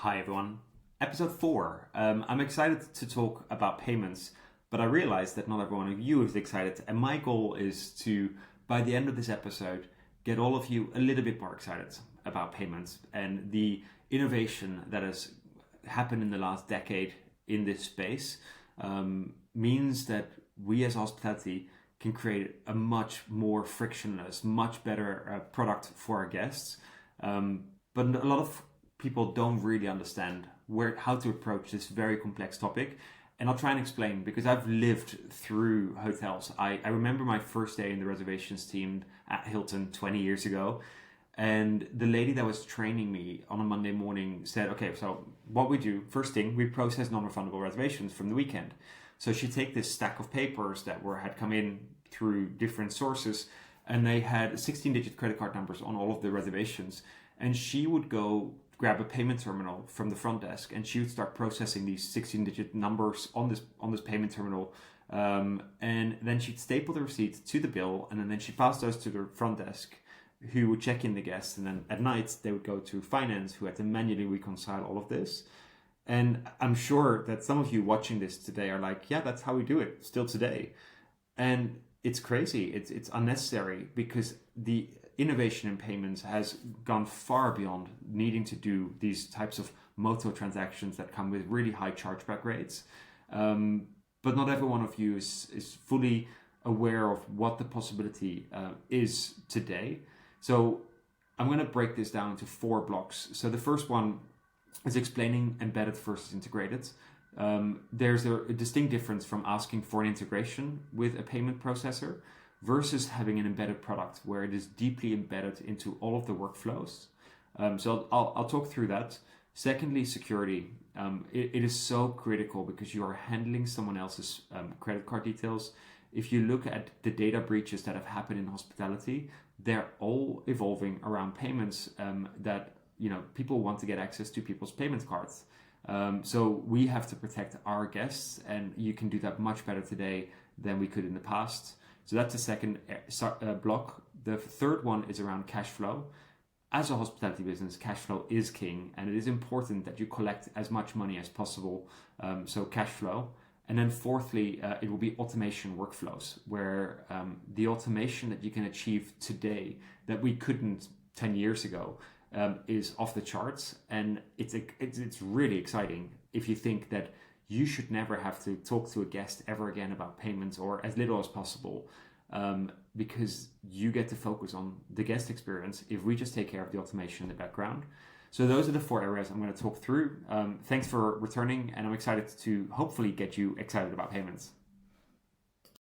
Hi everyone. Episode 4. I'm excited to talk about payments, but I realize that not every one of you is excited. And my goal is to, by the end of this episode, get all of you a little bit more excited about payments and the innovation that has happened in the last decade in this space means that we as hospitality can create a much more frictionless, much better product for our guests. But a lot of people don't really understand how to approach this very complex topic. And I'll try and explain because I've lived through hotels. I remember my first day in the reservations team at Hilton 20 years ago. And the lady that was training me on a Monday morning said, okay, so what we do, first thing, we process non-refundable reservations from the weekend. So she'd take this stack of papers that had come in through different sources, and they had 16-digit credit card numbers on all of the reservations. And she would go grab a payment terminal from the front desk, and she would start processing these 16-digit numbers on this payment terminal. And then she'd staple the receipt to the bill, and then she'd pass those to the front desk, who would check in the guests. And then at night, they would go to finance, who had to manually reconcile all of this. And I'm sure that some of you watching this today are like, yeah, that's how we do it still today. And it's crazy. It's unnecessary because the innovation in payments has gone far beyond needing to do these types of moto transactions that come with really high chargeback rates. But not every one of you is fully aware of what the possibility is today. So I'm going to break this down into 4 blocks. So the first one is explaining embedded versus integrated. There's a distinct difference from asking for an integration with a payment processor versus having an embedded product where it is deeply embedded into all of the workflows. So I'll talk through that. Secondly, security. It is so critical because you are handling someone else's credit card details. If you look at the data breaches that have happened in hospitality, they're all evolving around payments that people want to get access to people's payment cards. So we have to protect our guests, and you can do that much better today than we could in the past. So that's the second block. The third one is around cash flow. As a hospitality business, cash flow is king, and it is important that you collect as much money as possible. So cash flow. And then fourthly, it will be automation workflows, where the automation that you can achieve today that we couldn't 10 years ago is off the charts. And it's really exciting if you think that you should never have to talk to a guest ever again about payments, or as little as possible, because you get to focus on the guest experience if we just take care of the automation in the background. So those are the 4 areas I'm going to talk through. Thanks for returning, and I'm excited to hopefully get you excited about payments.